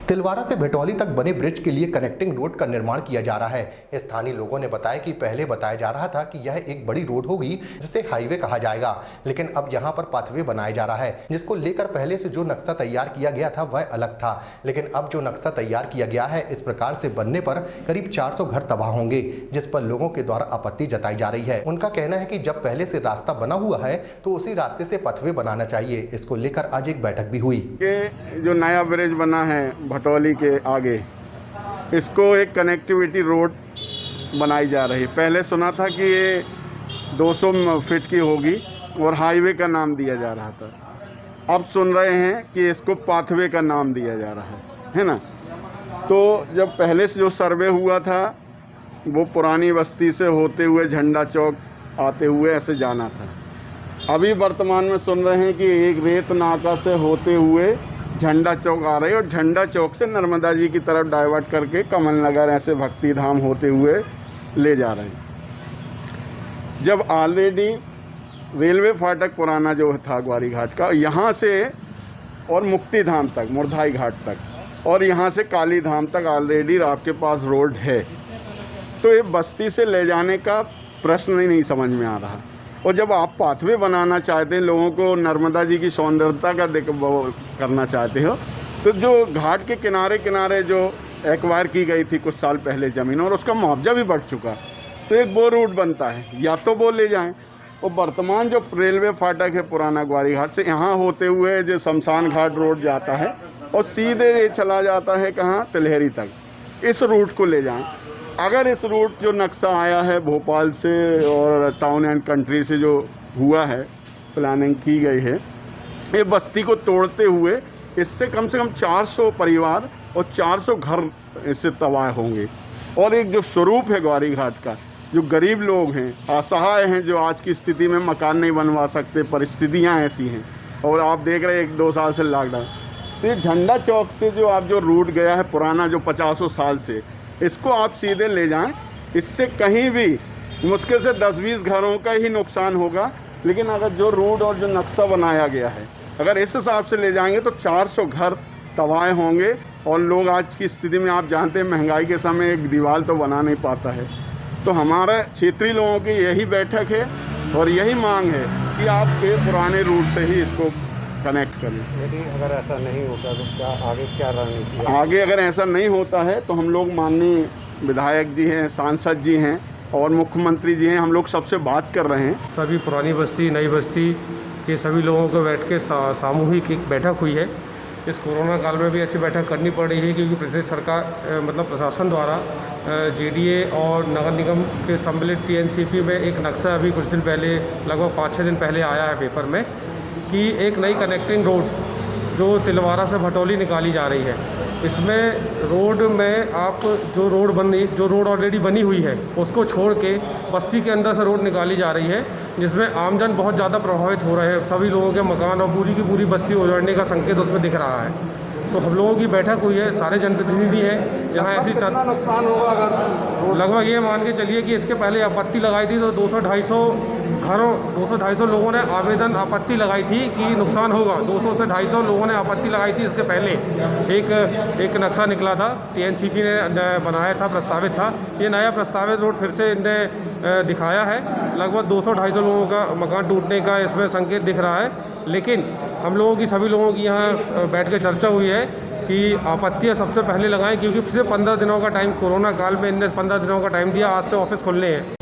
तिलवारा से भटौली तक बने ब्रिज के लिए कनेक्टिंग रोड का निर्माण किया जा रहा है। स्थानीय लोगों ने बताया कि पहले बताया जा रहा था कि यह एक बड़ी रोड होगी जिसे हाईवे कहा जाएगा, लेकिन अब यहां पर पाथवे बनाया जा रहा है, जिसको लेकर पहले से जो नक्शा तैयार किया गया था वह अलग था। लेकिन अब जो नक्शा तैयार किया गया है इस प्रकार से बनने पर करीब 400 घर तबाह होंगे, जिस पर लोगों के द्वारा आपत्ति जताई जा रही है। उनका कहना है कि जब पहले से रास्ता बना हुआ है तो उसी रास्ते से पथवे बनाना चाहिए। इसको लेकर आज एक बैठक भी हुई। जो नया ब्रिज बना है भटौली के आगे, इसको एक कनेक्टिविटी रोड बनाई जा रही है। पहले सुना था कि ये 200 फीट की होगी और हाईवे का नाम दिया जा रहा था। अब सुन रहे हैं कि इसको पाथवे का नाम दिया जा रहा है ना। तो जब पहले से जो सर्वे हुआ था वो पुरानी बस्ती से होते हुए झंडा चौक आते हुए ऐसे जाना था। अभी वर्तमान में सुन रहे हैं कि एक रेत नाका से होते हुए झंडा चौक आ रहे हैं और झंडा चौक से नर्मदा जी की तरफ डाइवर्ट करके कमल नगर ऐसे भक्ति धाम होते हुए ले जा रहे हैं। जब ऑलरेडी रेलवे फाटक पुराना जो था ग्वारी घाट का, यहाँ से और मुक्ति धाम तक, मुरधाई घाट तक और यहाँ से काली धाम तक ऑलरेडी आपके पास रोड है, तो ये बस्ती से ले जाने का प्रश्न ही नहीं समझ में आ रहा। और जब आप पाथवे बनाना चाहते हैं, लोगों को नर्मदा जी की सौंदर्यता का करना चाहते हो, तो जो घाट के किनारे किनारे जो एक्वायर की गई थी कुछ साल पहले ज़मीन और उसका मुआवजा भी बढ़ चुका, तो एक वो रूट बनता है, या तो वो ले जाएं। और वर्तमान जो रेलवे फाटक है पुराना ग्वारी घाट से यहाँ होते हुए जो शमशान घाट रोड जाता है और सीधे ये चला जाता है कहाँ, तिलहरी तक, इस रूट को ले जाएँ। अगर इस रूट जो नक्शा आया है भोपाल से और टाउन एंड कंट्री से जो हुआ है, प्लानिंग की गई है, ये बस्ती को तोड़ते हुए इससे कम से कम 400 परिवार और 400 घर इससे तबाह होंगे। और एक जो स्वरूप है ग्वारी घाट का, जो गरीब लोग हैं, असहाय हैं, जो आज की स्थिति में मकान नहीं बनवा सकते, परिस्थितियाँ ऐसी हैं, और आप देख रहे हैं 1-2 साल से लॉकडाउन। तो ये झंडा चौक से जो आप जो रूट गया है पुराना, जो 50 साल से, इसको आप सीधे ले जाएं। इससे कहीं भी मुश्किल से 10-20 घरों का ही नुकसान होगा, लेकिन अगर जो रोड और जो नक्शा बनाया गया है अगर इस हिसाब से ले जाएंगे तो 400 घर तबाह होंगे। और लोग आज की स्थिति में, आप जानते हैं महंगाई के समय एक दीवार तो बना नहीं पाता है। तो हमारा क्षेत्रीय लोगों की यही बैठक है और यही मांग है कि आप ये पुराने रूट से ही इसको कनेक्ट करें। यदि अगर ऐसा नहीं होता तो क्या रणनीति है? आगे अगर ऐसा नहीं होता है तो हम लोग माननीय विधायक जी हैं, सांसद जी हैं और मुख्यमंत्री जी हैं, हम लोग सबसे बात कर रहे हैं। सभी पुरानी बस्ती नई बस्ती के सभी लोगों को बैठ के सामूहिक एक बैठक हुई है। इस कोरोना काल में भी ऐसी बैठक करनी पड़ रही है क्योंकि प्रदेश सरकार मतलब प्रशासन द्वारा जेडीए और नगर निगम के सम्मिलित टीएनसीपी में एक नक्शा अभी कुछ दिन पहले, लगभग 5-6 दिन पहले आया है पेपर में, कि एक नई कनेक्टिंग रोड जो तिलवारा से भटौली निकाली जा रही है। इसमें रोड में आप जो रोड ऑलरेडी बनी हुई है उसको छोड़ के बस्ती के अंदर से रोड निकाली जा रही है, जिसमें आमजन बहुत ज़्यादा प्रभावित हो रहे हैं। सभी लोगों के मकान और पूरी की पूरी बस्ती उजड़ने का संकेत उसमें दिख रहा है। तो हम लोगों की बैठक हुई है, सारे जनप्रतिनिधि हैं, जहाँ ऐसी नुकसान होगा अगर लगभग ये मान के चलिए कि इसके पहले आपत्ति लगाई थी तो 200-250 लोगों ने आवेदन आपत्ति लगाई थी कि नुकसान होगा। 200 से 250 लोगों ने आपत्ति लगाई थी। इसके पहले एक नक्शा निकला था, टीएनसीपी ने बनाया था, प्रस्तावित था। ये नया प्रस्तावित रोड फिर से इनने दिखाया है। लगभग 200-250 लोगों का मकान टूटने का इसमें संकेत दिख रहा है। लेकिन हम लोगों की, सभी लोगों की यहाँ बैठ के चर्चा हुई है कि आपत्तियाँ सबसे पहले लगाएं, क्योंकि सिर्फ 15 दिनों का टाइम, कोरोना काल में इनने 15 दिनों का टाइम दिया, आज से ऑफिस खुलने हैं।